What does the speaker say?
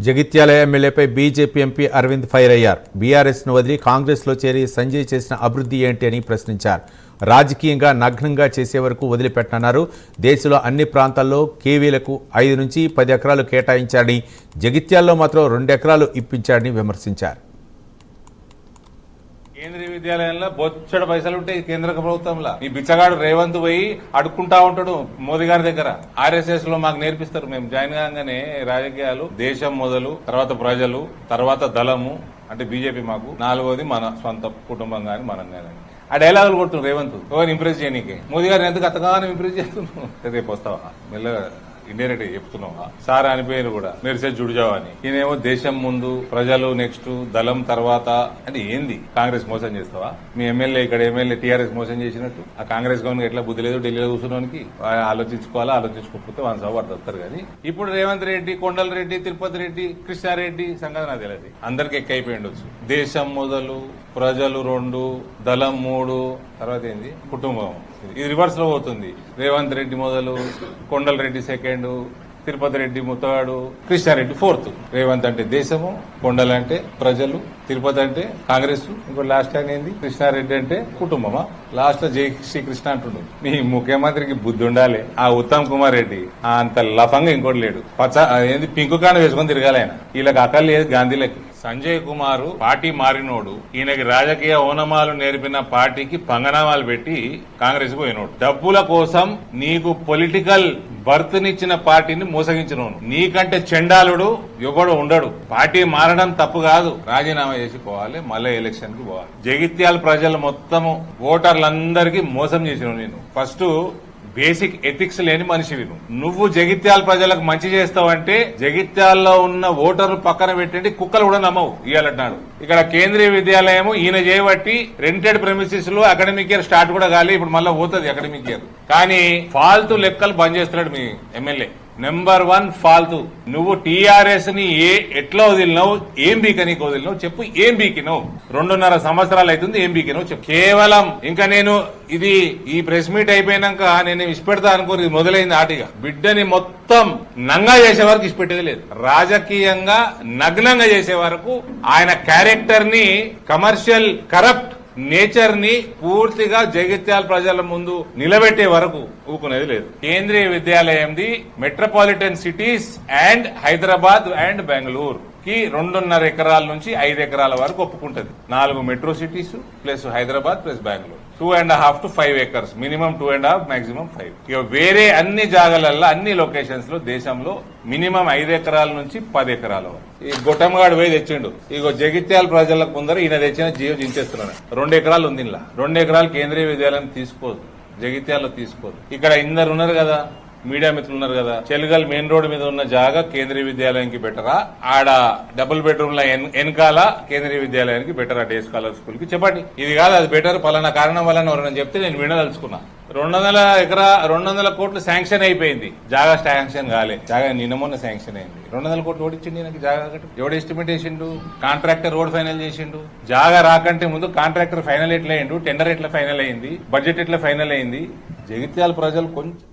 జగిత్యాల ఎమ్మెల్యేపై BJP MP Arvind fire అయ్యారు. బీఆర్ఎస్ను వదిలి కాంగ్రెస్లో చేరి సంజయ్ చేసిన అభివృద్ధి ఏంటి అని ప్రశ్నించారు. రాజకీయంగా నగ్నంగా చేసే వరకు వదిలిపెట్టనన్నారు. దేశంలో అన్ని ప్రాంతాల్లో కేవీలకు 5 నుంచి 10 ఎకరాలు కేటాయించారని, జగిత్యాల్లో మాత్రం 2 ఎకరాలు ఇప్పించారని విమర్శించారు. కేంద్రీయ విద్యాలయంలో బొచ్చడు పైసలు ఉంటాయి కేంద్ర ప్రభుత్వంలో. ఈ బిచ్చగాడు రేవంత్ పోయి అడుక్కుంటా ఉంటాడు మోదీ గారి దగ్గర. RSS లో మాకు నేర్పిస్తారు. మేము జాయిన్ కాగానే రాజకీయాలు దేశం మొదలు, తర్వాత ప్రజలు, తర్వాత దళము అంటే బీజేపీ, మాకు 4వది మన సొంత కుటుంబం గాని మనం గాని. ఆ డైలాగులు కొడుతున్నాడు రేవంత్ ఎవరు ఇంప్రెస్ చేయనీకి. మోదీ గారిని ఎందుకు అంతగానో ఇంప్రెస్ చేస్తున్నావు? రేపు వస్తావా మెల్లగా ఇండైరెక్ట్ చెప్తున్నావా? సార్ అనిపోయారు కూడా మెరిసే జుడిజావా అని. ఈయనేమో దేశం ముందు, ప్రజలు నెక్స్ట్, దళం తర్వాత. అంటే ఏంది కాంగ్రెస్ మోసం చేస్తావా? మీ ఎమ్మెల్యే ఇక్కడ ఎమ్మెల్యే టీఆర్ఎస్ మోసం చేసినట్టు ఆ కాంగ్రెస్ గవర్నమెంట్ ఎట్లా బుద్ధి లేదు ఢిల్లీలో కూర్చున్నానికి. ఆలోచించుకోవాలా, ఆలోచించుకోకపోతే 1 సభ వస్తారు. కానీ ఇప్పుడు రేవంత్ రెడ్డి, కొండల రెడ్డి, తిరుపతి రెడ్డి, కృష్ణారెడ్డి సంగతి నాకు తెలియదు. అందరికి ఎక్కైపోయి ఉండొచ్చు. దేశం మొదలు, ప్రజలు 2, దళం 3, తర్వాత ఏంది కుటుంబం. ఇది రివర్స్ లో పోతుంది. రేవంత్ రెడ్డి మొదలు, కొండల రెడ్డి 2, తిరుపతి రెడ్డి 3, కృష్ణారెడ్డి 4. రేవంత్ అంటే దేశము, కొండలు అంటే ప్రజలు, తిరుపతి అంటే కాంగ్రెస్, ఇంకో లాస్ట్ ఆయన ఏంది కృష్ణారెడ్డి అంటే కుటుంబమా. లాస్ట్ లో జై శ్రీకృష్ణ అంటుండు. మీ ముఖ్యమంత్రికి బుద్ధి ఉండాలి. ఆ ఉత్తమ్ కుమార్ రెడ్డి అంత లఫంగా ఇంకోటి లేడు. ఏంది పింకు కాండ వేసుకొని తిరగాలి ఆయన. వీళ్ళకి అక్కలు లేదు గాంధీలకి. సంజయ్ కుమార్ పార్టీ మారినోడు. ఈయనకి రాజకీయ ఓనమాలు నేర్పిన పార్టీకి పంగనామాలు పెట్టి కాంగ్రెస్ పోయినోడు. డబ్బుల కోసం నీకు పొలిటికల్ బర్త్నిచ్చిన పార్టీని మోసగించినోడు. నీకంటే చెండాలుడు ఎవడు ఉండడు. పార్టీ మారడం తప్పు కాదు, రాజీనామా చేసి పోవాలి, మళ్ళీ ఎలక్షన్ కి పోవాలి. జగిత్యాల ప్రజలు మొత్తము ఓటర్లందరికీ మోసం చేసినావు. నేను ఫస్ట్ బేసిక్ ఎథిక్స్ లేని మనిషివి నువ్వు. జగిత్యాల ప్రజలకు మంచి చేస్తావంటే జగిత్యాల్లో ఉన్న ఓటర్లు పక్కన పెట్టండి, కుక్కలు కూడా నమ్మవు ఇవ్వాలంటున్నాడు. ఇక్కడ కేంద్రీయ విద్యాలయం ఈయన చేయబట్టి రెంటెడ్ ప్రెమిసెస్ లో అకాడమిక్ ఇయర్ స్టార్ట్ కూడా కాలే. ఇప్పుడు మళ్ళీ పోతుంది అకాడమిక్ ఇయర్. కానీ ఫాల్తు లెక్కలు బంద్ చేస్తున్నాడు మీ ఎమ్మెల్యే. నెంబర్ 1 ఫాల్తు. నువ్వు టీఆర్ఎస్ ని ఎట్లా వదిలినావు, ఏం బీకనీకి వదిలినావు చెప్పు. ఏం బీకినావు? 2.5 సంవత్సరాలు అవుతుంది. ఏం బీకినావు చెప్పు. కేవలం ఇంకా నేను ఈ ప్రెస్ మీట్ అయిపోయినాక నేను ఇష్టపెడతా అనుకోరు. ఇది మొదలైంది ఆటిగా. బిడ్డని మొత్తం నంగా చేసే వరకు ఇష్టపెట్టేది లేదు. రాజకీయంగా నగ్నంగా చేసే వరకు ఆయన క్యారెక్టర్ ని, కమర్షియల్ కరప్ట్ నేచర్ ని పూర్తిగా జగిత్యాల ప్రజల ముందు నిలబెట్టే వరకు ఊకునేది లేదు. కేంద్రీయ విద్యాలయంది metropolitan cities and Hyderabad and Bengaluru కి 2.5 ఎకరాల నుంచి 5 ఎకరాల వరకు ఒప్పుకుంటది. 4 metro cities plus Hyderabad plus Bengaluru. 2.5 to 5 acres, minimum 2.5, maximum 5. ఇక వేరే అన్ని జాగాలల్లో, అన్ని లొకేషన్స్ లో దేశంలో మినిమం 5 ఎకరాల నుంచి 10 ఎకరాల వరకు. ఈ గొట్టంగాడు పోయి తెచ్చిండు. ఇగో జగిత్యాల ప్రజలకు ముందర ఈయన తెచ్చిన జీవో దించేస్తున్నాడు. 2 ఎకరాలు ఉంది ఇలా. 2 ఎకరాలు కేంద్రీయ విద్యాలయం తీసుకోదు, జగిత్యాల్లో తీసుకోదు. ఇక్కడ ఇందరు ఉన్నారు కదా, మీడియా మిత్రులు ఉన్నారు కదా, చెలుగల్ మెయిన్ రోడ్ మీద ఉన్న జాగా కేంద్రీయ విద్యాలయానికి బెటరా, ఆడ డబుల్ బెడ్రూమ్ ల వెనకాల కేంద్రీయ విద్యాలయానికి బెటరా, డే స్కాలర్ స్కూల్ కి చెప్పండి. ఇది కాదు అది బెటర్, పలానా కారణం వల్ల ఎవరైనా చెప్తే నేను వినదలుచుకున్నా. 200 కోట్లు శాంక్షన్ అయిపోయింది. జాగా శాంక్షన్ కాలే. జాగా నిన్న మొన్న శాంక్షన్ అయింది. 200 కోట్లు ఓడిచ్చింది నాకు జాగా. ఎవడు ఎస్టిమేట్ వేసిండు? కాంట్రాక్టర్ రోడ్ ఫైనల్ చేసిండు. జాగా రాకంటే ముందు కాంట్రాక్టర్ ఫైనల్ ఎట్లా అయిండు, టెండర్ ఎట్లా ఫైనల్ అయింది, బడ్జెట్ ఎట్లా ఫైనల్ అయింది. జగిత్యాల ప్రజలు కొంచెం